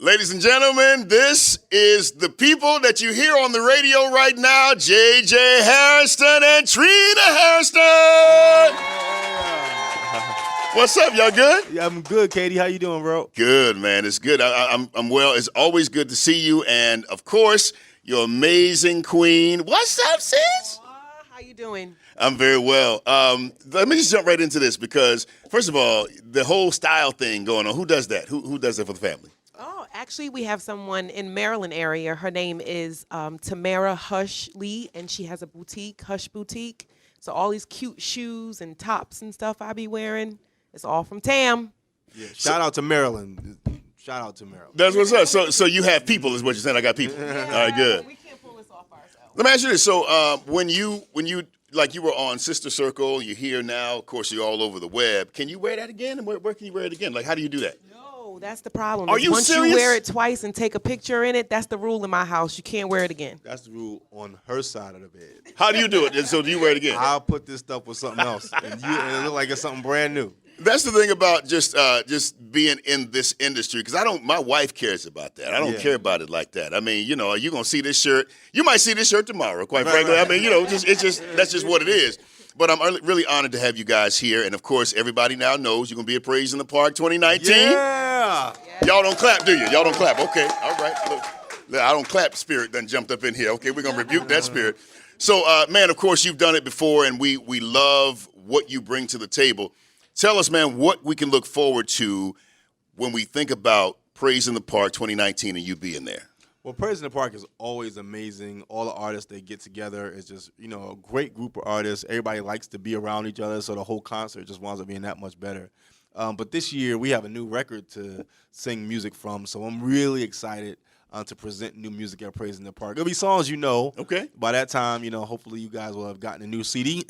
Ladies and gentlemen, this is the people that you hear on the radio right now, J.J. Hairston and Trina Hairston. What's up, y'all good? Yeah, I'm good, Katie. How you doing, bro? Good, man. It's good. I'm well. It's always good to see you. And, of course, your amazing queen. What's up, sis? How you doing? I'm very well. Let me just jump right into this because, first of all, the whole style thing going on, who does that? Who does that for the family? Oh, actually, we have someone in Maryland area. Her name is Tamara Hush Lee, and she has a boutique, Hush Boutique. So all these cute shoes and tops and stuff I be wearing, it's all from Tam. Yeah. Shout out to Maryland. Shout out to Maryland. That's what's up. So you have people, is what you're saying. I got people. Yeah, All right, good. We can't pull this off ourselves. Let me ask you this. So when you like you were on Sister Circle, you're here now. Of course, you're all over the web. Can you wear that again? And where can you wear it again? Like, how do you do that? No, that's the problem. Are you Once serious? you wear it twice and take a picture in it, that's the rule in my house. You can't wear it again. That's the rule on her side of the bed. How do you do it? And so do you wear it again? I'll put this stuff with something else, and it look like it's something brand new. That's the thing about just being in this industry, because my wife cares about that. I don't care about it like that. I mean, you're gonna see this shirt. You might see this shirt tomorrow. Quite frankly, right. I mean, that's just what it is. But I'm really honored to have you guys here, and of course, everybody now knows you're gonna be at Praise in the Park 2019. Yeah. Y'all don't clap, do you? Y'all don't clap. Okay, all right. Look, I don't clap. Spirit done jumped up in here. Okay, we're gonna rebuke that spirit. So, man, of course, you've done it before, and we love what you bring to the table. Tell us, man, what we can look forward to when we think about Praise in the Park 2019 and you being there. Well, Praise in the Park is always amazing. All the artists that get together is just, a great group of artists. Everybody likes to be around each other, so the whole concert just winds up being that much better. But this year, we have a new record to sing music from, so I'm really excited to present new music at Praise in the Park. It'll be songs you know. Okay. By that time, hopefully you guys will have gotten a new CD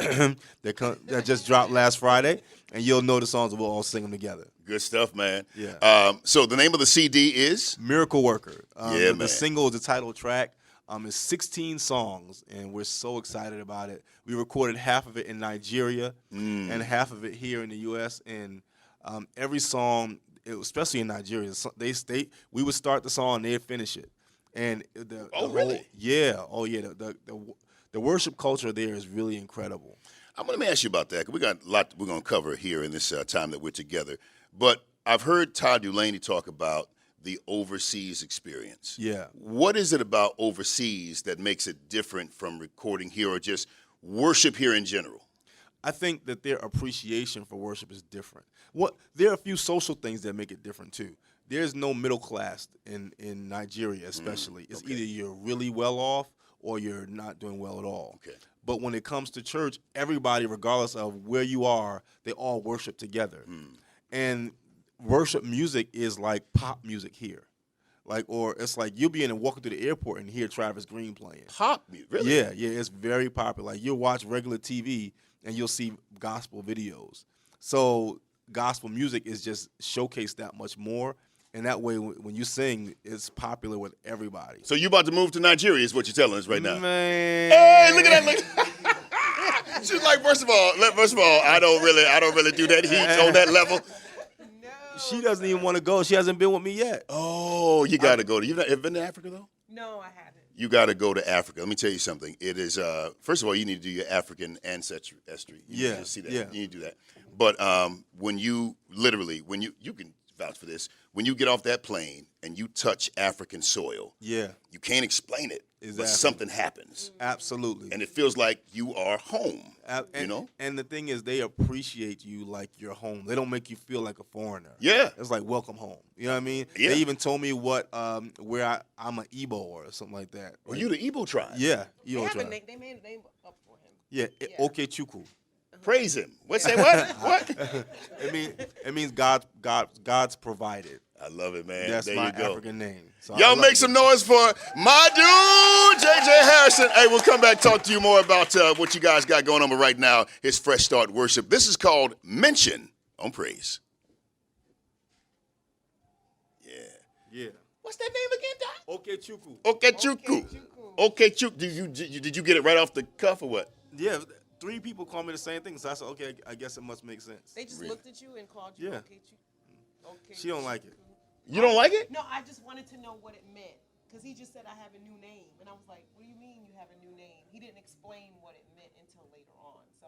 that just dropped last Friday, and you'll know the songs and we'll all sing them together. Good stuff, man. Yeah. So the name of the CD is? Miracle Worker. Man. The single is the title track. It's 16 songs, and we're so excited about it. We recorded half of it in Nigeria and half of it here in the U.S., and every song, especially in Nigeria, we would start the song and they'd finish it. And really? Yeah. Oh, yeah. The worship culture there is really incredible. Let me ask you about that, 'cause we got a lot we're going to cover here in this time that we're together. But I've heard Todd Dulaney talk about the overseas experience. Yeah. What is it about overseas that makes it different from recording here or just worship here in general? I think that their appreciation for worship is different. There are a few social things that make it different too. There's no middle class in Nigeria, especially. It's either you're really well off or you're not doing well at all. Okay. But when it comes to church, everybody, regardless of where you are, they all worship together. And worship music is like pop music here. Or it's like you'll be walking through the airport and hear Travis Green playing. Pop music, really? Yeah, it's very popular. Like you'll watch regular TV and you'll see gospel videos. So gospel music is just showcased that much more. And that way, when you sing, it's popular with everybody. So you about to move to Nigeria is what you're telling us right now. Man. Hey, look at that. Look. She's like, first of all, I don't really do that heat on that level. She doesn't even want to go. She hasn't been with me yet. Oh, you got to go. You've ever been to Africa, though? No, I haven't. You got to go to Africa. Let me tell you something. It is, first of all, you need to do your African ancestry. You need to see that. Yeah. You need to do that. But when you can vouch for this, when you get off that plane and you touch African soil, you can't explain it. Exactly. But something happens. Absolutely. And it feels like you are home. And the thing is, they appreciate you like you're home. They don't make you feel like a foreigner. Yeah. It's like welcome home. You know what I mean? Yeah. They even told me where I'm an Igbo or something like that. Are you the Igbo tribe? Yeah. They made a name up for him. Yeah. Okechukwu. Praise him. Say what? What? It means God's provided. I love it, man. That's there my you go. African name. So Y'all make some noise for my dude, J.J. Hairston. Hey, we'll come back talk to you more about what you guys got going on. But right now, it's Fresh Start Worship. This is called Mention on Praise. Yeah. What's that name again, Doc? Okechukwu. Okechukwu. Did you get it right off the cuff or what? Yeah. 3 people call me the same thing, so I said, okay, I guess it must make sense. They just looked at you and called you. Yeah. Okay, She don't like it. You don't like it? No, I just wanted to know what it meant. Because he just said, I have a new name. And I was like, what do you mean you have a new name? He didn't explain what it meant until later on. So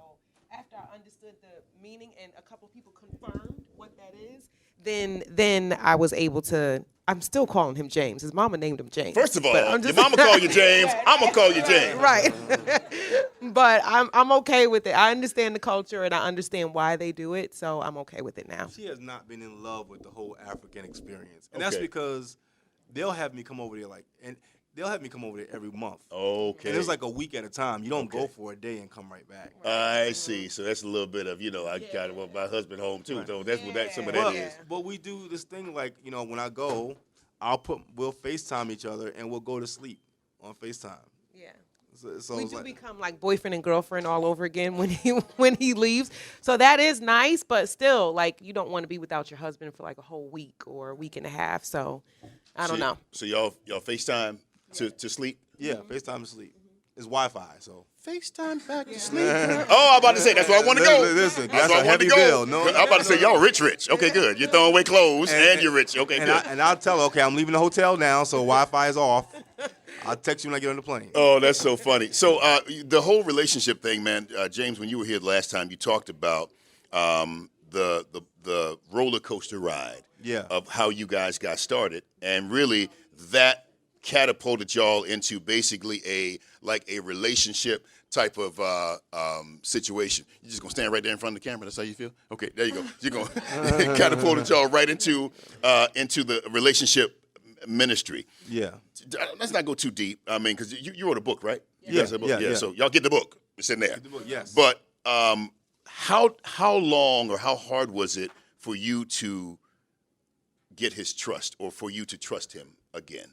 after I understood the meaning and a couple people confirmed what that is, then I was able to, I'm still calling him James. His mama named him James. First of all, your mama call you James. I'm going to call you James. Right. But I'm okay with it. I understand the culture and I understand why they do it. So I'm okay with it now. She has not been in love with the whole African experience. And that's Okay. because they'll have me come over there they'll have me come over there every month. Okay. And it's like a week at a time. You don't go for a day and come right back. I see. So that's a little bit of, I got to want my husband home too. So that's what some of that is. But we do this thing like, when I go, we'll FaceTime each other and we'll go to sleep on FaceTime. Yeah. So We it's do like, become like boyfriend and girlfriend all over again when he leaves. So that is nice, but still, like, you don't want to be without your husband for like a whole week or a week and a half. So I don't know. So y'all FaceTime to sleep? yeah, FaceTime to sleep. It's Wi-Fi, so. FaceTime back to sleep. Oh, I'm about to say, that's where I want to go. Listen, That's that's where a I want to heavy go. bill. No, I'm about to say, y'all rich. Okay, good. You're throwing away clothes and you're rich. Okay, good. And I'll tell her, okay, I'm leaving the hotel now, so Wi-Fi is off. I'll text you when I get on the plane. Oh, that's so funny. So the whole relationship thing, man, James, when you were here last time, you talked about the roller coaster ride of how you guys got started, and really that catapulted y'all into basically a relationship type of situation. You just gonna stand right there in front of the camera? That's how you feel? Okay, there you go. You're gonna catapulted y'all right into the relationship ministry. Yeah. Let's not go too deep. I mean, because you wrote a book, right? You Yeah, guys have a book? yeah. So y'all get the book. It's in there. Get the book, yes. But how long or how hard was it for you to get his trust, or for you to trust him again?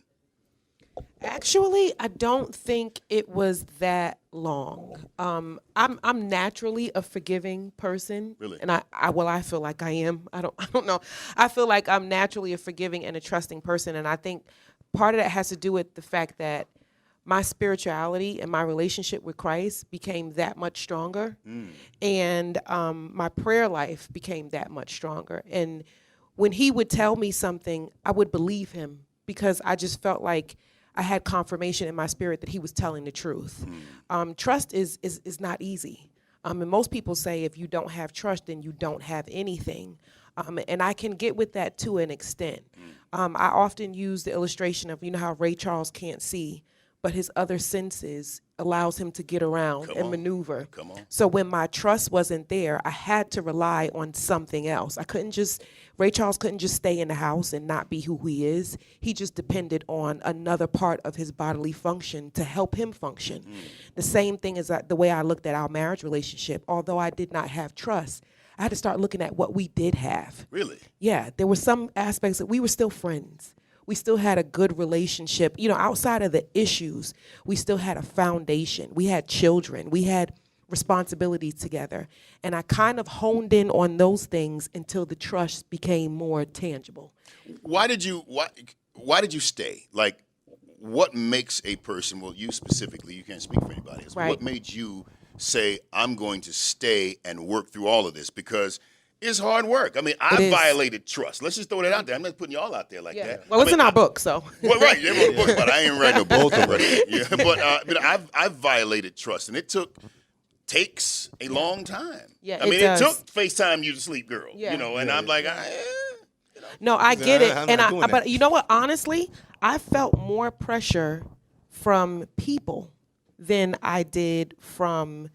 Actually, I don't think it was that long. I'm naturally a forgiving person. Really? And I feel like I am. I don't know. I feel like I'm naturally a forgiving and a trusting person, and I think part of that has to do with the fact that my spirituality and my relationship with Christ became that much stronger, and my prayer life became that much stronger. And when he would tell me something, I would believe him because I just felt like I had confirmation in my spirit that he was telling the truth. Trust is not easy. And most people say if you don't have trust, then you don't have anything. And I can get with that to an extent. I often use the illustration of, how Ray Charles can't see, but his other senses allows him to get around and maneuver. Come on. So when my trust wasn't there, I had to rely on something else. Ray Charles couldn't just stay in the house and not be who he is. He just depended on another part of his bodily function to help him function. The same thing is the way I looked at our marriage relationship. Although I did not have trust, I had to start looking at what we did have. Really? Yeah, there were some aspects that we were still friends. We still had a good relationship. Outside of the issues, we still had a foundation. We had children. We had responsibilities together. And I kind of honed in on those things until the trust became more tangible. Why did you stay? Like, what makes a person, well, you specifically, you can't speak for anybody else, Right. what made you say, I'm going to stay and work through all of this? Because it's hard work. I mean, I violated trust. Let's just throw that out there. I'm not putting y'all out there like that. Well, it's in our book, so. Well, right. They wrote a book about it. I ain't writing no book about it. Yeah, but I've violated trust, and it takes a long time. Yeah, I mean, it does. it took FaceTime you to sleep, girl. Yeah. And I'm like, No, I get it. I'm not doing that. But you know what? Honestly, I felt more pressure from people than I did from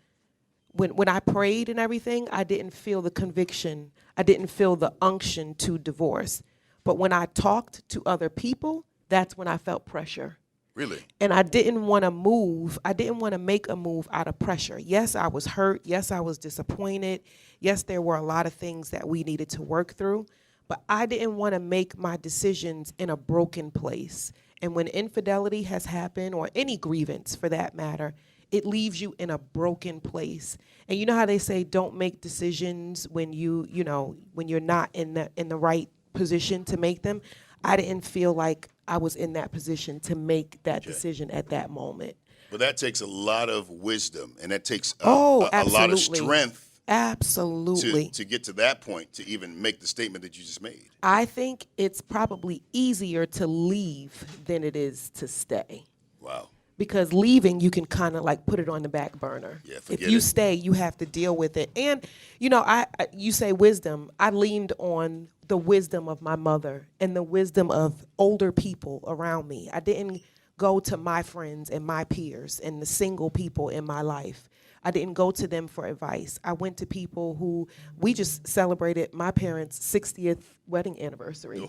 when I prayed and everything. I didn't feel the conviction. I didn't feel the unction to divorce. But when I talked to other people, that's when I felt pressure. really? And I didn't want to move. I didn't want to make a move out of pressure. Yes, I was hurt. Yes, I was disappointed. Yes, there were a lot of things that we needed to work through. But I didn't want to make my decisions in a broken place. And when infidelity has happened, or any grievance for that matter, it leaves you in a broken place. And you know how they say don't make decisions when when you're not in the right position to make them? I didn't feel like I was in that position to make that decision at that moment. But that takes a lot of wisdom, and that takes a Oh, lot of absolutely. strength Absolutely. to get to that point to even make the statement that you just made? I think it's probably easier to leave than it is to stay. Wow. Because leaving, you can kind of like put it on the back burner. Yeah, if forget you it. stay, you have to deal with it. And, you know, you say wisdom. I leaned on the wisdom of my mother and the wisdom of older people around me. I didn't go to my friends and my peers and the single people in my life. I didn't go to them for advice. I went to people who, we just celebrated my parents' 60th wedding anniversary.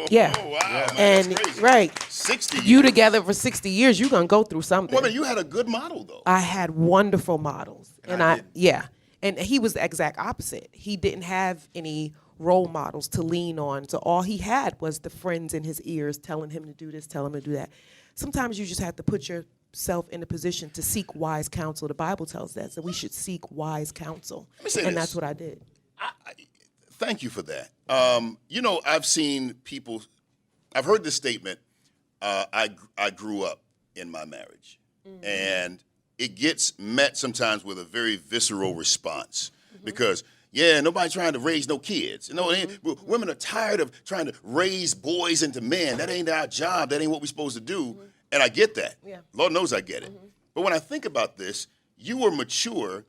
Yeah. Oh, wow, man, And that's crazy. right. 60 You years. together for 60 years, you're going to go through something. Well, man, you had a good model, though. I had wonderful models. And I didn't. Yeah. And he was the exact opposite. He didn't have any role models to lean on. So all he had was the friends in his ears telling him to do this, telling him to do that. Sometimes you just have to put yourself in a position to seek wise counsel. The Bible tells that. So we should seek wise counsel. Let me say and this. that's what I did. Thank you for that. You know, I've seen people, I've heard this statement, I grew up in my marriage. And it gets met sometimes with a very visceral response because, yeah, nobody trying to raise no kids. You know, women are tired of trying to raise boys into men. That ain't our job. That ain't what we're supposed to do. And I get that. Yeah. Lord knows I get it. But when I think about this, you were mature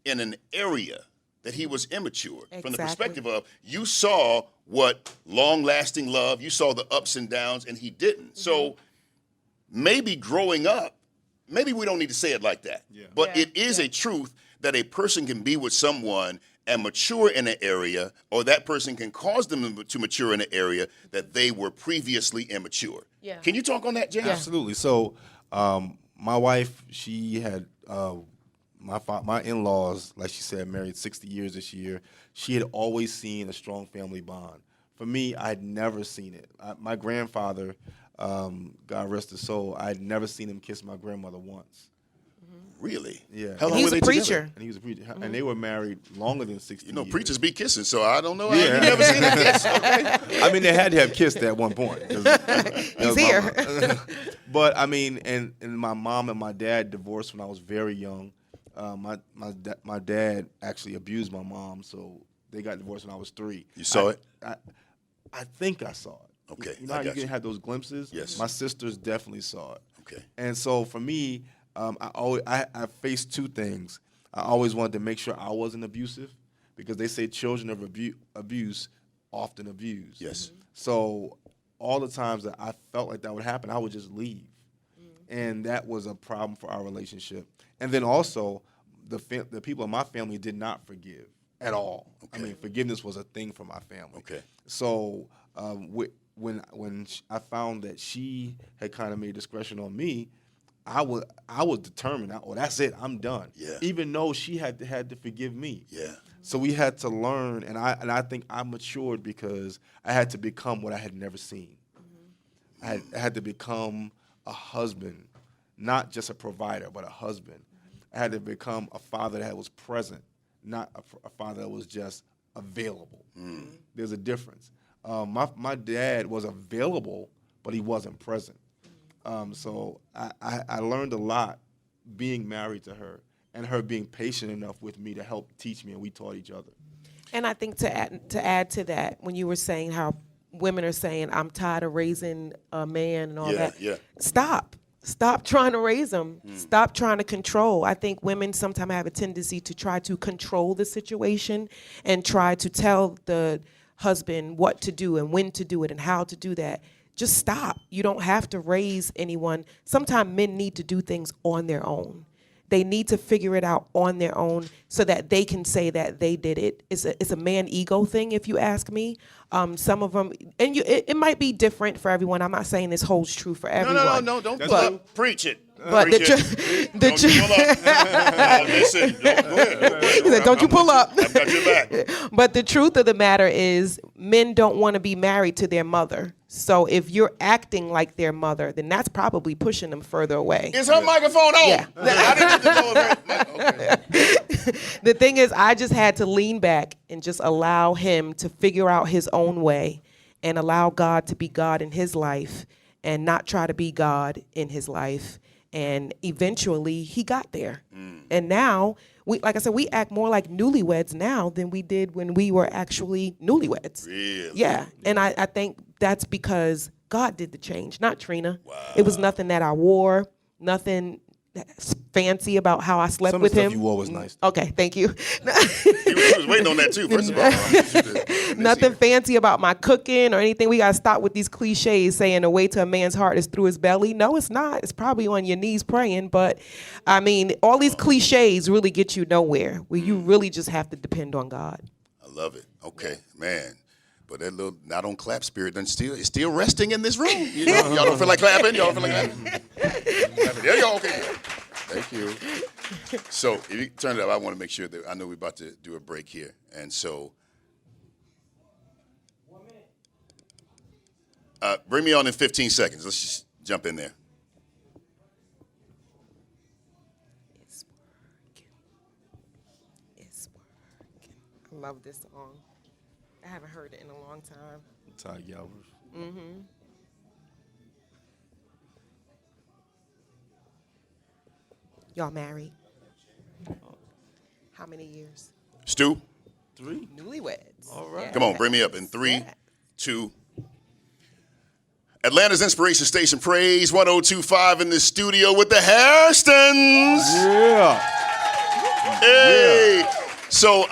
in an area that he was immature. From the Exactly. perspective of you saw what long-lasting love, you saw the ups and downs, and he didn't. So maybe growing up, maybe we don't need to say it like that. Yeah. But Yeah, it is a truth that a person can be with someone and mature in an area, or that person can cause them to mature in an area that they were previously immature. Yeah. Can you talk on that, James? Absolutely. So, my wife, she had my in-laws, like she said, married 60 years this year. She had always seen a strong family bond. For me, I had never seen it. My grandfather, God rest his soul, I had never seen him kiss my grandmother once. Really? Yeah. How long He's were they a preacher. together? And he was a preacher. And they were married longer than 60 You know, years. preachers be kissing, so I don't know. Yeah. You've never seen a kiss, okay? I mean, they had to have kissed at one point. He's here. But I mean, and my mom and my dad divorced when I was very young. My dad actually abused my mom, so they got divorced when I was 3. You saw it? I think I saw it. Okay, You know I how you got can you. have those glimpses? Yes. My sisters definitely saw it. Okay. And so for me, I faced 2 things. I always wanted to make sure I wasn't abusive, because they say children of abuse often abuse. Yes. So all the times that I felt like that would happen, I would just leave. And that was a problem for our relationship. And then also, the people in my family did not forgive at all. Okay. I mean, forgiveness was a thing for my family. Okay. So when I found that she had kind of made discretion on me, I was determined. That's it. I'm done. Yeah. Even though she had to forgive me. Yeah. So we had to learn, and I think I matured because I had to become what I had never seen. I had to become a husband, not just a provider, but a husband. I had to become a father that was present, not a father that was just available. There's a difference. My dad was available, but he wasn't present. So I learned a lot being married to her, and her being patient enough with me to help teach me, and we taught each other. And I think to add to that, when you were saying how women are saying, I'm tired of raising a man and all that. Yeah. Stop trying to raise them. Stop trying to control. I think women sometimes have a tendency to try to control the situation and try to tell the husband what to do and when to do it and how to do that. Just stop. You don't have to raise anyone. Sometimes men need to do things on their own. They need to figure it out on their own so that they can say that they did it. It's a man ego thing, if you ask me. Some of them, and it might be different for everyone. I'm not saying this holds true for everyone. No, don't That's pull true. up. Preach it. But Preach the it. Don't you pull up. No, listen. Go ahead. He said, "Don't you pull up." I've got your back. But the truth of the matter is, men don't want to be married to their mother. So if you're acting like their mother, then that's probably pushing them further away. Is her microphone on? Yeah. I didn't get to know if okay. The thing is, I just had to lean back and just allow him to figure out his own way and allow God to be God in his life and not try to be God in his life. And eventually he got there. And now like I said, we act more like newlyweds now than we did when we were actually newlyweds. Really? Yeah. And I think that's because God did the change, not Trina. Wow. It was nothing that I wore, nothing fancy about how I slept Some with of the him. stuff you wore was nice. Okay, thank you. He was waiting on that too, first of all. Nothing fancy about my cooking or anything. We got to stop with these cliches saying the way to a man's heart is through his belly. No, it's not. It's probably on your knees praying. But, I mean, all these cliches really get you nowhere, where you really just have to depend on God. I love it. Okay, man. But that little not on clap spirit it's still resting in this room. You know? Y'all don't feel like clapping? Y'all don't feel like clapping? There you go. Okay, good. Thank you. So if you turn it up, I want to make sure that I know we're about to do a break here. And so bring me on in 15 seconds. Let's just jump in there. It's working. I love this song. I haven't heard it in a long time. Ty Galvers. Mm-hmm. Y'all married? How many years? Stu, 3. Newlyweds. All right. come on, bring me up in 3, Yeah. 2. Atlanta's Inspiration Station, Praise 102.5 in the studio with the Hairstons. Yeah. Hey. So,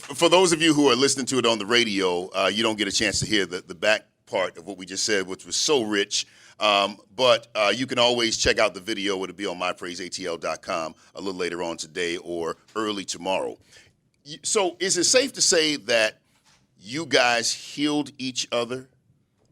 for those of you who are listening to it on the radio, you don't get a chance to hear the back part of what we just said, which was so rich. But you can always check out the video. It'll be on mypraiseatl.com a little later on today or early tomorrow. So is it safe to say that you guys healed each other?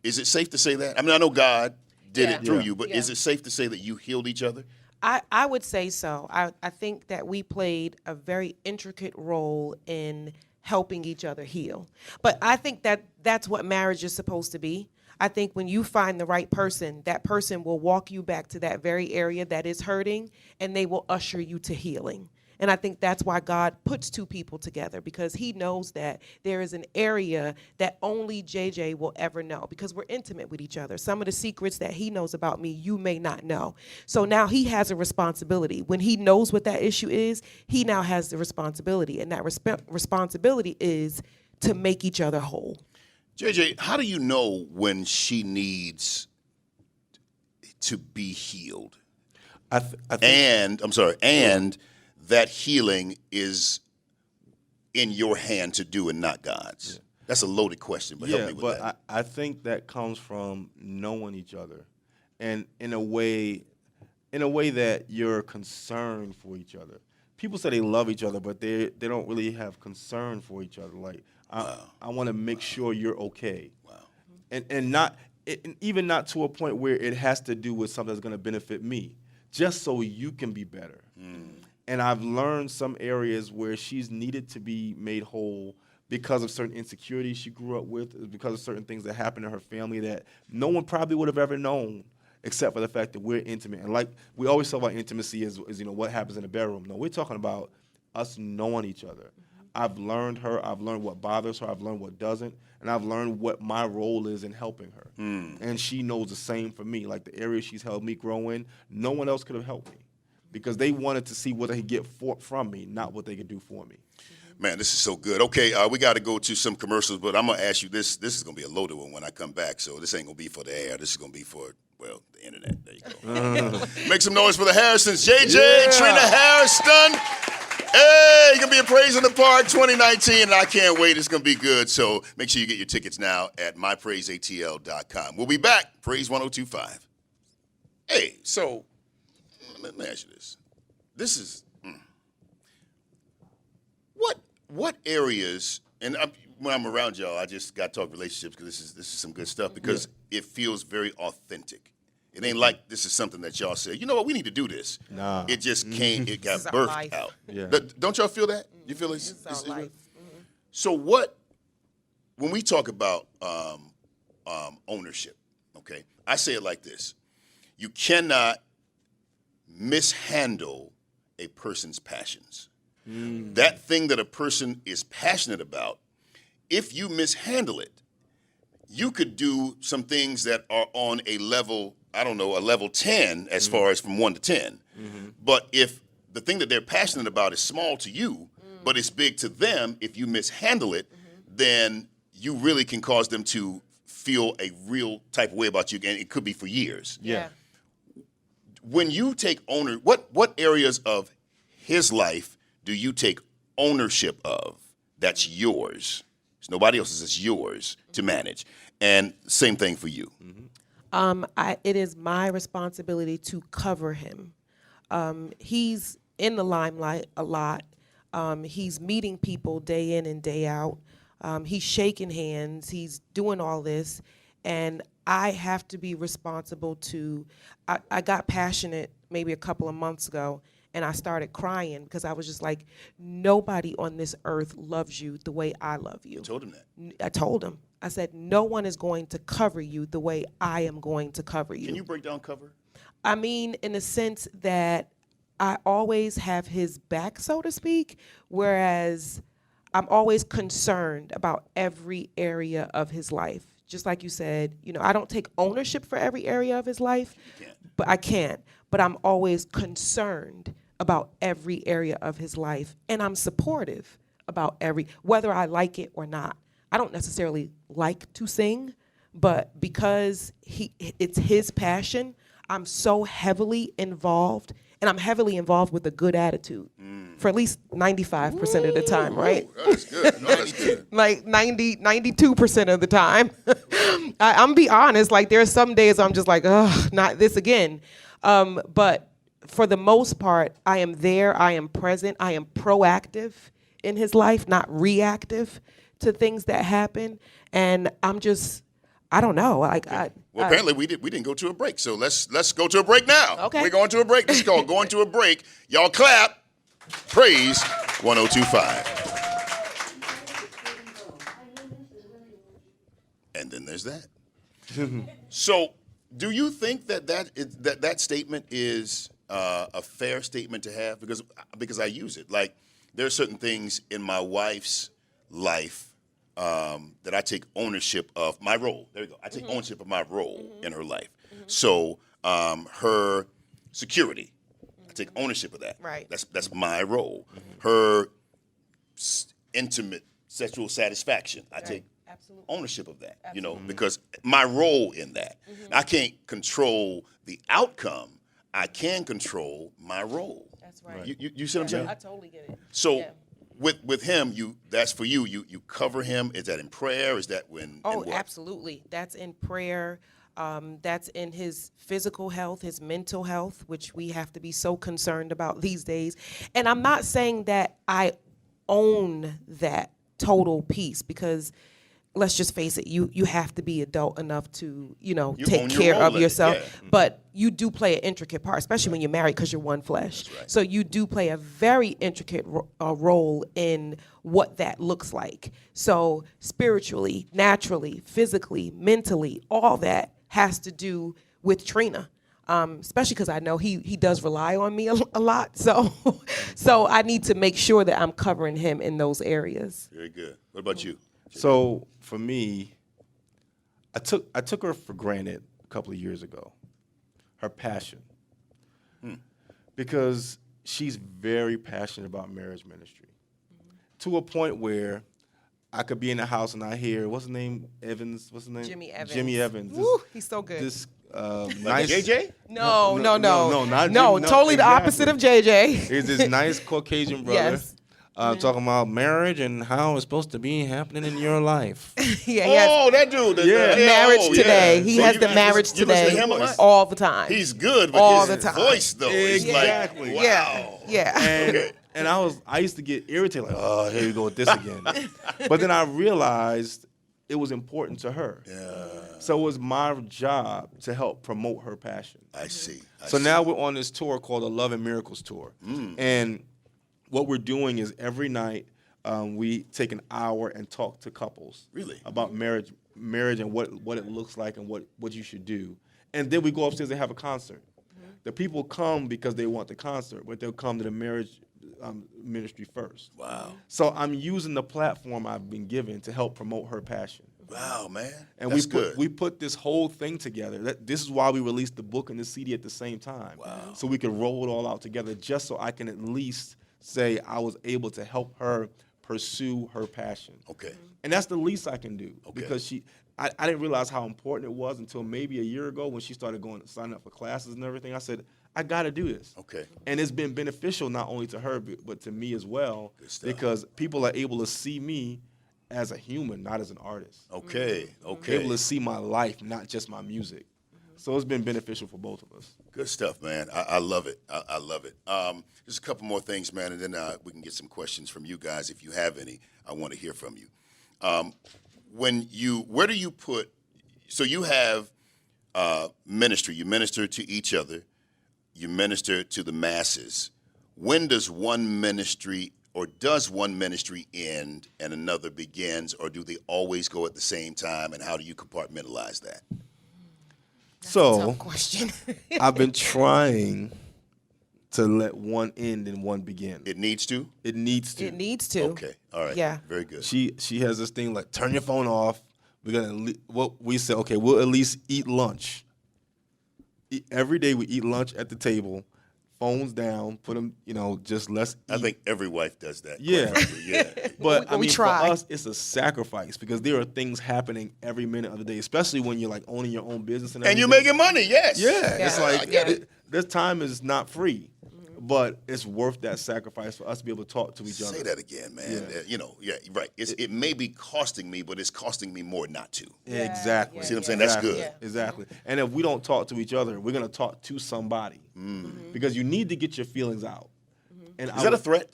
Is it safe to say that? I mean, I know God did it through you, but is it safe to say that you healed each other? I would say so. I think that we played a very intricate role in helping each other heal. But I think that that's what marriage is supposed to be. I think when you find the right person, that person will walk you back to that very area that is hurting, and they will usher you to healing. And I think that's why God puts two people together, because he knows that there is an area that only JJ will ever know, because we're intimate with each other. Some of the secrets that he knows about me, you may not know. So now he has a responsibility. When he knows what that issue is, he now has the responsibility. And that responsibility is to make each other whole. JJ, how do you know when she needs to be healed? I think And that healing is in your hand to do and not God's. Yeah. That's a loaded question, but help me with that. I think that comes from knowing each other, and in a way that you're concerned for each other. People say they love each other, but they don't really have concern for each other. Like, I want to make sure you're okay. Wow. And even not to a point where it has to do with something that's going to benefit me, just so you can be better. And I've learned some areas where she's needed to be made whole because of certain insecurities she grew up with, because of certain things that happened in her family that no one probably would have ever known, except for the fact that we're intimate. And like we always talk about intimacy as what happens in the bedroom. No, we're talking about us knowing each other. I've learned her. I've learned what bothers her. I've learned what doesn't. And I've learned what my role is in helping her. And she knows the same for me. Like the area she's helped me grow in, no one else could have helped me, because they wanted to see what they could get from me, not what they could do for me. Man, this is so good. Okay, we got to go to some commercials, but I'm going to ask you this. This is going to be a loaded one when I come back, so this ain't going to be for the air. This is going to be for, well, the internet. There you go. Make some noise for the Hairston's. JJ, Trina Hairston. Hey, you're going to be a Praise in the Park 2019, and I can't wait. It's going to be good, so make sure you get your tickets now at mypraiseatl.com. We'll be back. Praise 102.5. Hey, so let me ask you this. This is what areas, and when I'm around y'all, I just got to talk relationships because this is some good stuff, because it feels very authentic. It ain't like this is something that y'all say, you know what, we need to do this. Nah. It just came, it got birthed out. Yeah. Don't y'all feel that? You feel This is our life. So when we talk about ownership, okay, I say it like this. You cannot mishandle a person's passions. That thing that a person is passionate about, if you mishandle it, you could do some things that are on a level, I don't know, a level 10 as far as from 1 to 10. But if the thing that they're passionate about is small to you, but it's big to them. If you mishandle it, then you really can cause them to feel a real type of way about you, and it could be for years. Yeah. When you take what areas of his life do you take ownership of that's yours? It's nobody else's, it's yours to manage. And same thing for you. It is my responsibility to cover him. He's in the limelight a lot. He's meeting people day in and day out. He's shaking hands. He's doing all this. And I have to be responsible to, I got passionate maybe a couple of months ago, and I started crying because I was just like, nobody on this earth loves you the way I love you. You told him that. I told him. I said, no one is going to cover you the way I am going to cover you. Can you break down cover? I mean, in the sense that I always have his back, so to speak, whereas I'm always concerned about every area of his life. Just like you said, I don't take ownership for every area of his life, but I can't. But I'm always concerned about every area of his life, and I'm supportive about whether I like it or not. I don't necessarily like to sing, but because it's his passion, I'm so heavily involved, and I'm heavily involved with a good attitude for at least 95% of the time, right? That's good. No, that's good. Like 92% of the time. I'm be honest, like there are some days I'm just like, ugh, not this again. But for the most part, I am there, I am present, I am proactive in his life, not reactive to things that happen. And I'm just, I don't know. Apparently we didn't go to a break, so let's go to a break now. Okay. We're going to a break. This is called Going to a Break. Y'all clap. Praise 102.5. And then there's that. So, do you think that statement is a fair statement to have? Because I use it. Like, there are certain things in my wife's life that I take ownership of my role. There you go. I take ownership of my role in her life. So her security, I take ownership of that. Right. That's my role. Her intimate sexual satisfaction, I take ownership of that. Because my role in that. I can't control the outcome. I can control my role. That's right. You see what I'm saying? I totally get it. So. Yeah. With him, that's for you. You cover him. Is that in prayer? Is that when? Oh, absolutely. That's in prayer. That's in his physical health, his mental health, which we have to be so concerned about these days. And I'm not saying that I own that total piece, because let's just face it, you have to be adult enough to, take care of yourself. Yeah. But you do play an intricate part, especially when you're married, because you're one flesh. Right. So you do play a very intricate role in what that looks like. So spiritually, naturally, physically, mentally, all that has to do with Trina. Especially because I know he does rely on me a lot. So I need to make sure that I'm covering him in those areas. Very good. What about you? So for me, I took her for granted a couple of years ago, her passion, because she's very passionate about marriage ministry, to a point where I could be in the house and I hear, what's his name, Evans? What's his name? Jimmy Evans. Jimmy Evans. Woo, he's so good. This Like nice JJ? No, not Jimmy, totally the exactly. opposite of JJ. He's this nice Caucasian brother. Yes. Talking about marriage and how it's supposed to be happening in your life. Yeah, he has That dude. marriage today. He So has you- the you marriage listen to today him a lot? all the time. He's good, but All his the time. voice though is Exactly. like, wow. Yeah. And I used to get irritated, like, oh, here we go with this again. But then I realized it was important to her. Yeah. So it was my job to help promote her passion. I see. So now we're on this tour called the Love and Miracles Tour. And what we're doing is every night we take an hour and talk to couples. Really? About marriage and what it looks like and what you should do. And then we go upstairs and have a concert. The people come because they want the concert, but they'll come to the marriage ministry first. Wow. So I'm using the platform I've been given to help promote her passion. Wow, man. And That's good. we put this whole thing together. This is why we released the book and the CD at the same time. Wow. So we could roll it all out together, just so I can at least say I was able to help her pursue her passion. Okay. And that's the least I can do. Okay. Because I didn't realize how important it was until maybe a year ago when she started signing up for classes and everything. I said, I got to do this. Okay. And it's been beneficial not only to her, but to me as well, Good stuff. because people are able to see me as a human, not as an artist. Okay. Okay. Able to see my life, not just my music. So it's been beneficial for both of us. Good stuff, man. I love it. I love it. Just a couple more things, man, and then we can get some questions from you guys. If you have any, I want to hear from you. Where do you put, so you have ministry. You minister to each other. You minister to the masses. When does one ministry end and another begins, or do they always go at the same time, and how do you compartmentalize that? So, Tough question. I've been trying to let one end and one begin. It needs to? It needs to. It needs to. Okay. All right. Yeah. Very good. She has this thing like, turn your phone off. We're gonna what we say. Okay, we'll at least eat lunch. Every day we eat lunch at the table, phones down, put them. Just let's eat. I think every wife does that. Yeah. quite frankly, yeah. But We for try. us, it's a sacrifice because there are things happening every minute of the day, especially when you're like owning your own business and And you're everything. making money, yes. Yeah, it's Yeah. like I get it. this time is not free, but it's worth that sacrifice for us to be able to talk to each other. Say that again, man. Yeah. Right. It may be costing me, but it's costing me more not to. Exactly. yeah, See what I'm saying? That's Exactly. good. Yeah. Exactly. And if we don't talk to each other, we're gonna talk to somebody because you need to get your feelings out. And Is that a threat?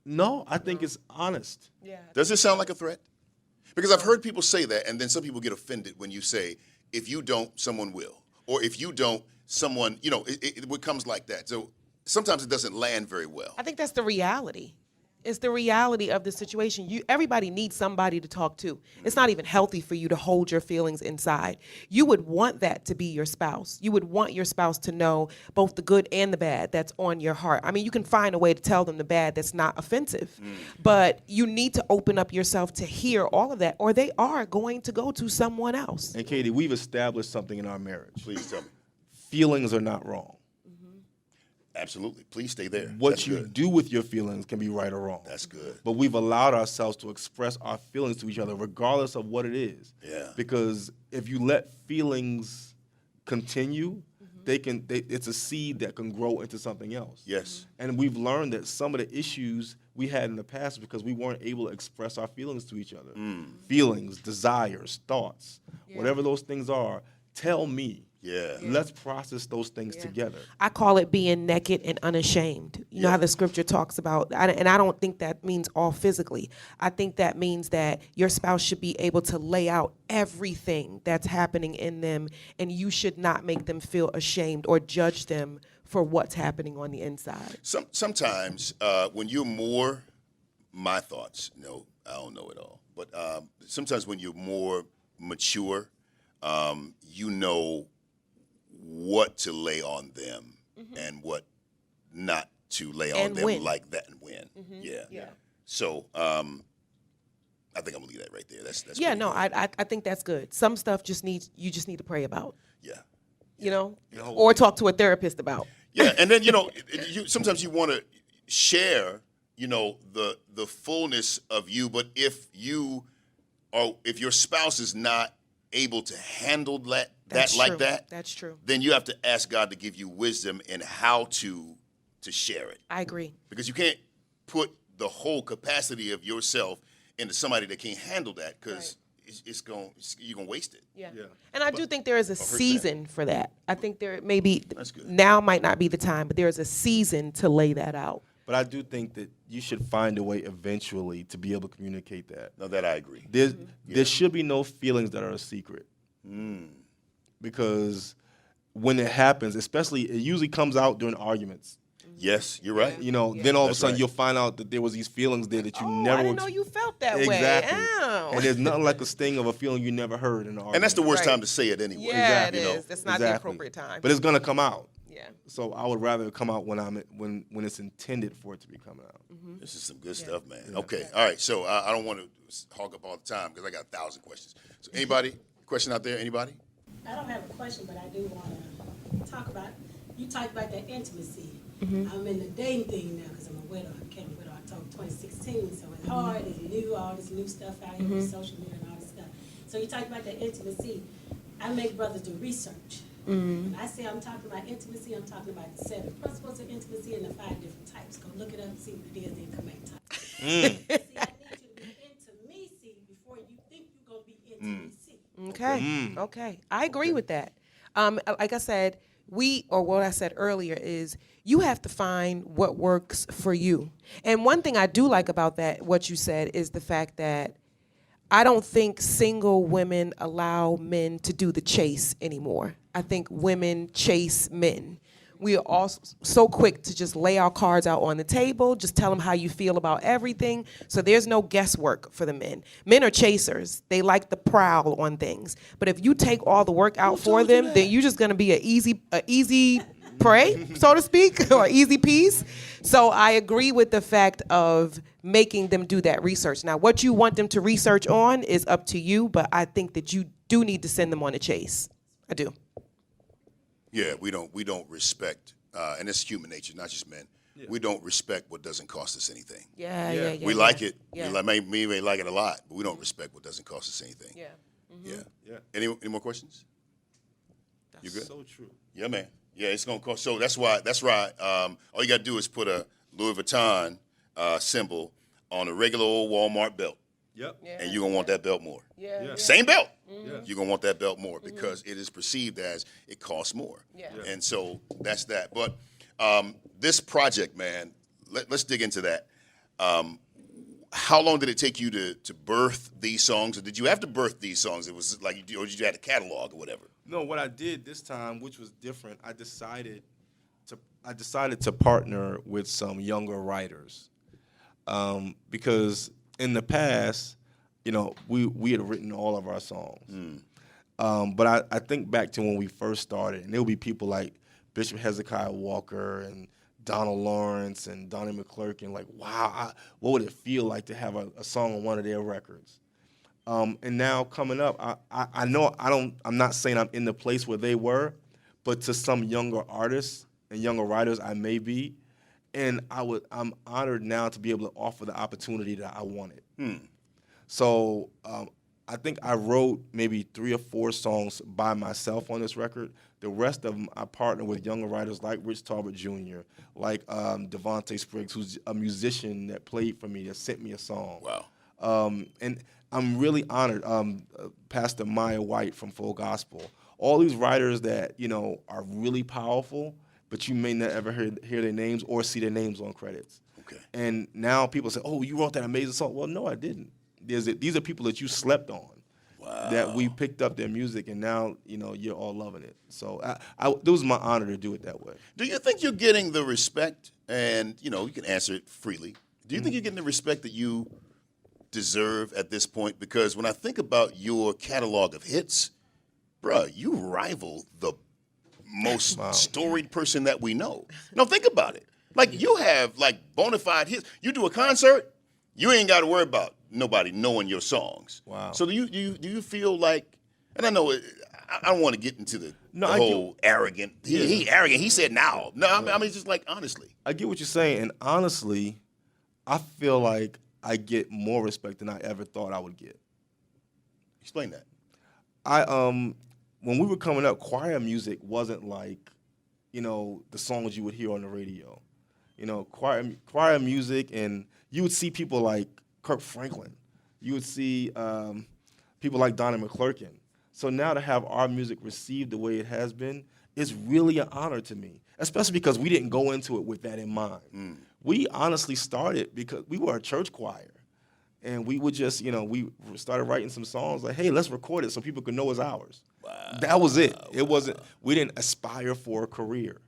No, I think it's honest. Yeah. Does it sound like a threat? Because I've heard people say that, and then some people get offended when you say, if you don't, someone will. Or if you don't, someone, it becomes like that. So sometimes it doesn't land very well. I think that's the reality. It's the reality of the situation. Everybody needs somebody to talk to. It's not even healthy for you to hold your feelings inside. You would want that to be your spouse. You would want your spouse to know both the good and the bad that's on your heart. I mean, you can find a way to tell them the bad that's not offensive, but you need to open up yourself to hear all of that, or they are going to go to someone else. And Katie, we've established something in our marriage. Please tell me. Feelings are not wrong. Absolutely. Please stay there. What That's you good. do with your feelings can be right or wrong. That's good. But we've allowed ourselves to express our feelings to each other, regardless of what it is. Yeah. Because if you let feelings continue, it's a seed that can grow into something else. Yes. And we've learned that some of the issues we had in the past because we weren't able to express our feelings to each other. Feelings, desires, thoughts, whatever those things are, tell me. Yeah. Let's process those things together. I call it being naked and unashamed. You know how the scripture talks about, and I don't think that means all physically. I think that means that your spouse should be able to lay out everything that's happening in them, and you should not make them feel ashamed or judge them for what's happening on the inside. Sometimes when you're more, my thoughts, I don't know it all, but sometimes when you're more mature, you know what to lay on them and what not to lay on And them when. like that and when. Yeah. So I think I'm gonna leave that right there. That's Yeah, pretty no, good. I think that's good. Some stuff you just need to pray about, Yeah. or talk to a therapist about. Yeah, and then sometimes you want to share, the fullness of you, but if your spouse is not able to handle that That's like true. that, That's true. then you have to ask God to give you wisdom in how to share it, I agree. because you can't put the whole capacity of yourself into somebody that can't handle that, because you're gonna waste it. Yeah. And I do think there is a season for that. I think there maybe That's good. now might not be the time, but there is a season to lay that out. But I do think that you should find a way eventually to be able to communicate that. No, that I agree. There should be no feelings that are a secret. Because when it happens, especially, it usually comes out during arguments. Yes, you're right. Then all of a That's sudden right. you'll find out that there was these feelings there that you Oh, never I didn't know you felt that exactly. way. Ow. And there's nothing like a sting of a feeling you never heard in an argument. And that's the worst Right. time to say it anyway. Yeah, Exactly. it is. That's not the appropriate time. But it's gonna come out. Yeah. So I would rather it come out when when it's intended for it to be coming out. This is some good stuff, man. Okay, all right. So I don't want to hog up all the time because I got 1,000 questions. So anybody, question out there? Anybody? I don't have a question, but I do want to talk about, you talked about that intimacy. I'm in the dating thing now because I'm a widow. I became a widow October 2016, so it's hard, it's new, all this new stuff out here with social media and all this stuff. So you talked about that intimacy. I make brothers do research. When I say I'm talking about intimacy, I'm talking about the 7 principles of intimacy and the 5 different types. Go look it up and see what it is, then come back talk. See, I need you to be intimacy before you think you're going to be intimacy. Okay. Okay. I agree with that. Like I said, what I said earlier is you have to find what works for you. And one thing I do like about that, what you said, is the fact that I don't think single women allow men to do the chase anymore. I think women chase men. We are all so quick to just lay our cards out on the table, just tell them how you feel about everything. So there's no guesswork for the men. Men are chasers. They like the prowl on things. But if you take all the work out for them, then you're just going to be an easy prey, so to speak, or easy piece. So I agree with the fact of making them do that research. Now, what you want them to research on is up to you, but I think that you do need to send them on a chase. I do. Yeah, we don't respect, and it's human nature, not just men. Yeah. We don't respect what doesn't cost us anything. Yeah. We like it. Yeah. We may like it a lot, but we don't respect what doesn't cost us anything. Yeah. Yeah. Any more questions? You good? So true. Yeah, man. Yeah, it's gonna cost. So that's why. All you gotta do is put a Louis Vuitton symbol on a regular old Walmart belt. Yep. Yeah. And you're gonna want that belt more. Yeah. Same belt. Yeah. You're gonna want that belt more because it is perceived as it costs more. Yeah. And so that's that. But this project, man, let's dig into that. How long did it take you to birth these songs, or did you have to birth these songs? It was like, or did you had a catalog or whatever? No, what I did this time, which was different, I decided to partner with some younger writers, because in the past, we had written all of our songs. But I think back to when we first started, and there would be people like Bishop Hezekiah Walker and Donald Lawrence and Donnie McClurkin, like, wow, what would it feel like to have a song on one of their records? And now coming up, I know I'm not saying I'm in the place where they were, but to some younger artists and younger writers, I may be. And I'm honored now to be able to offer the opportunity that I wanted. So I think I wrote maybe 3 or 4 songs by myself on this record. The rest of them, I partnered with younger writers like Rich Talbot Jr., like Devontae Spriggs, who's a musician that played for me, that sent me a song. Wow. And I'm really honored. Pastor Maya White from Full Gospel. All these writers that, are really powerful, but you may not ever hear their names or see their names on credits. Okay. And now people say, oh, you wrote that amazing song. Well, no, I didn't. These are people that you slept on. Wow. That we picked up their music, and now, you're all loving it. So it was my honor to do it that way. Do you think you're getting the respect, and, you can answer it freely. Do you think you're getting the respect that you deserve at this point? Because when I think about your catalog of hits, bruh, you rival the most storied person that we know. No, think about it. Like, you have, bona fide hits. You do a concert, you ain't got to worry about nobody knowing your songs. Wow. So do you feel like, and I know I don't want to get into the whole arrogant. He arrogant. He said now. No, I mean just like honestly. I get what you're saying, and honestly, I feel like I get more respect than I ever thought I would get. Explain that. When we were coming up, choir music wasn't like, the songs you would hear on the radio. Choir music, and you would see people like Kirk Franklin. You would see people like Donnie McClurkin. So now to have our music received the way it has been is really an honor to me, especially because we didn't go into it with that in mind. We honestly started because we were a church choir. And we would just, we started writing some songs like, hey, let's record it so people could know it's ours. Wow. That was it. It wasn't, we didn't aspire for a career.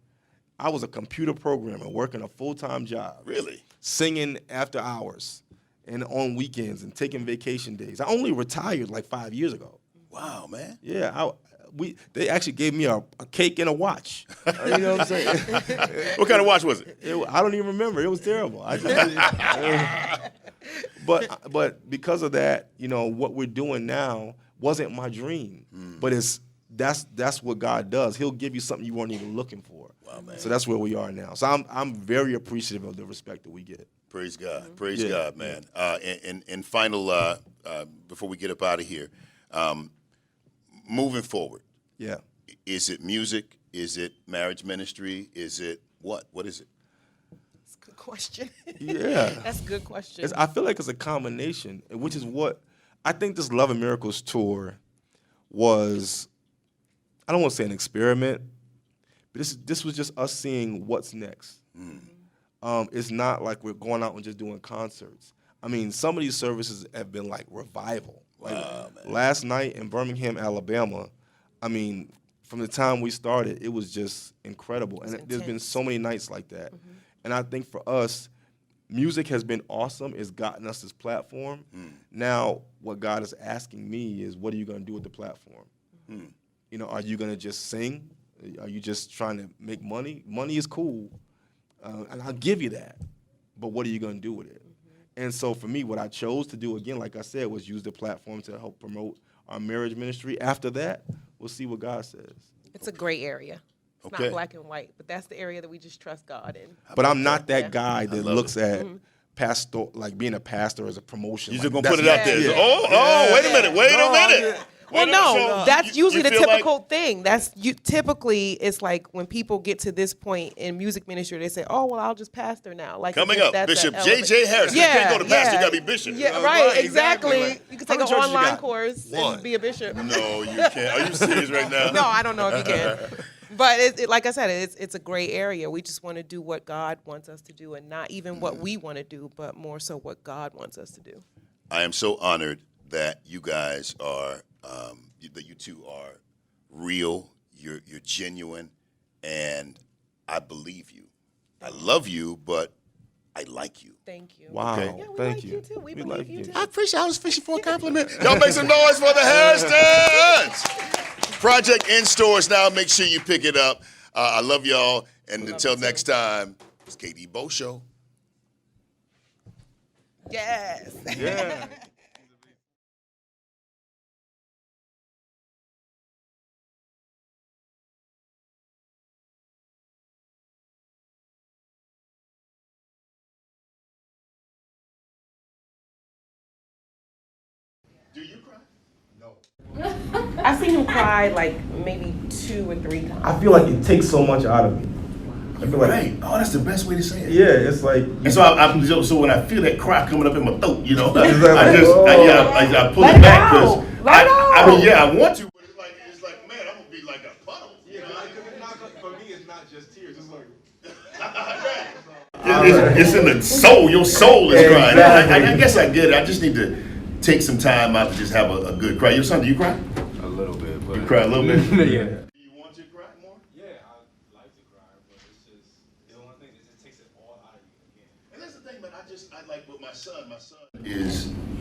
I was a computer programmer working a full-time job. Really? Singing after hours and on weekends and taking vacation days. I only retired like 5 years ago. Wow, man. Yeah, they actually gave me a cake and a watch. You know what I'm saying? What kind of watch was it? I don't even remember. It was terrible. But because of that, you know, what we're doing now wasn't my dream. But that's what God does. He'll give you something you weren't even looking for. Wow, man. So that's where we are now. So I'm very appreciative of the respect that we get. Praise God. Praise God, man. And final, before we get up out of here, moving forward. Yeah. Is it music? Is it marriage ministry? Is it what? What is it? That's a good question. Yeah. That's a good question. I feel like it's a combination, which is what I think this Love and Miracles tour was. I don't want to say an experiment, but this was just us seeing what's next. It's not like we're going out and just doing concerts. I mean, some of these services have been like revival. Wow, man. Last night in Birmingham, Alabama, I mean, from the time we started, it was just incredible. And there's been so many nights like that. And I think for us, music has been awesome. It's gotten us this platform. Now, what God is asking me is, what are you going to do with the platform? You know, are you going to just sing? Are you just trying to make money? Money is cool, and I'll give you that. But what are you going to do with it? And so for me, what I chose to do, again, like I said, was use the platform to help promote our marriage ministry. After that, we'll see what God says. It's a gray area. It's Okay. not black and white, but that's the area that we just trust God in. But I'm not that guy that looks it. at pastor, like being a pastor as a promotion. You're Like, just going to put it out there. yeah. Oh, wait a minute. Wait a minute. Well, Wait a no, minute. So that's you usually the feel like- typical thing. Typically, it's like when people get to this point in music ministry, they say, "Oh, well, I'll just pastor now." Like Coming as if up, that's Bishop an J.J. Harrison. You can't go to pastor, you got to be bishop. Yeah, right, right, exactly. exactly. You can How take many an churches you online got? course One. and be a bishop. No, you can't. Are you serious right now? No, I don't know if you can. But like I said, it's a gray area. We just want to do what God wants us to do, and not even what we want to do, but more so what God wants us to do. I am so honored that you guys are, that you two are real, you're genuine, and I believe you. I love you, but I like you. Thank you. Wow, Okay. Yeah, we thank like you too. We believe like you too. I appreciate. I was fishing for a compliment. Y'all make some noise for the Hairstons. Project in stores now. Make sure you pick it up. I love y'all, and until next time, it's KD Bowe Show. Yes. Yeah. Do you cry? No. I've seen him cry like maybe 2 or 3 times. I feel like it takes so much out of me. I feel like, Right. Oh, that's the best way to say it. yeah, it's like, And so so when I feel that cry coming up in my throat, you know, I pull Let it it back out. because Let it I mean, out. yeah, I want to, but it's like, man, I'm gonna be like a puddle. You know? for me, it's not just tears. It's like, It's in the soul. Your soul is crying. Exactly. I guess I get it. I just need to take some time out to just have a good cry. Your son, do you cry? A little bit, but You cry a little bit. yeah. Do you want to cry more? Yeah, I like to cry, but it's just the one thing that just takes it all out of you again. And that's the thing, man. I like with my son. My son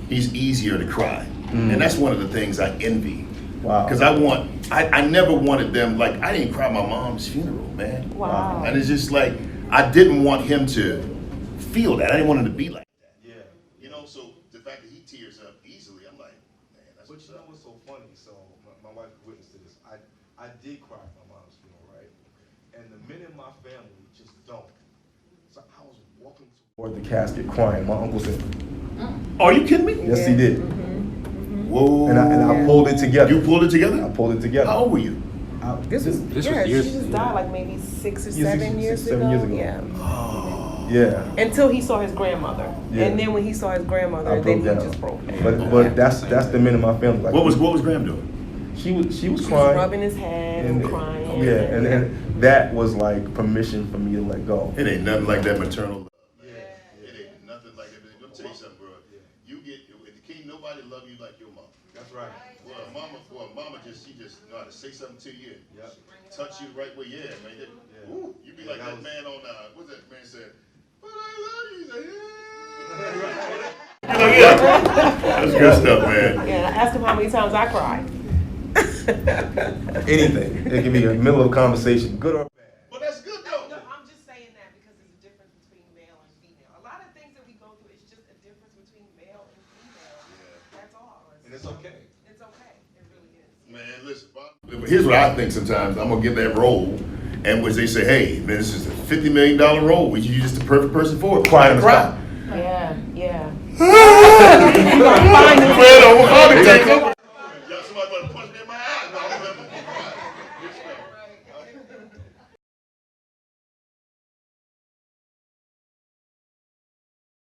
he's easier to cry, and that's one of the things I envy. wow. Because I never wanted them, like, I didn't cry at my mom's funeral, man. Wow. And it's just like, I didn't want him to feel that. I didn't want him to be like that. Yeah. You know, so the fact that he tears up easily, I'm like, man, that's But what's you know up. what's so funny? So my wife witnessed to this. I did cry at my mom's funeral, right? And the men in my family just don't. So I was walking toward the casket crying. My uncle said, Are you kidding me? yes, he did. Whoa. And I pulled it together. You pulled it together? I pulled it together. How old were you? This was This was she years just ago. died like maybe 6 or Yeah, 7 years 6, 7 ago. years ago. Yeah. Yeah. Until he saw his grandmother, Yeah. and then when he saw his grandmother, I then broke he down. just broke down. But that's the men in my family. Like, What was Graham doing? she was He was crying. rubbing his head and crying. Yeah, and that was like permission for me to let go. It ain't nothing like that maternal love. It ain't nothing like that. Let me tell you something, bro. You can't nobody love you like your mama. That's right. Mama she just know how to say something to you. Yep. Touch you right where you at, man. Ooh, you be like that man on what's that man said? But I love you. He's like, yeah. That's good stuff, man. Yeah, I asked him how many times I cried. Anything. It can be in the middle of a conversation, good or bad. But that's good though. No, I'm just saying that because there's a difference between male and female. A lot of things that we go through is just a difference between male and female. That's all. And it's okay. It's okay. It really is. Man, listen, here's what I think sometimes. I'm going to give that role, and when they say, hey, man, this is a $50 million role. You're just the perfect person for it. Quiet in the crowd. Yeah, yeah. Somebody better punch me in my eye. No, I'm gonna let them cry.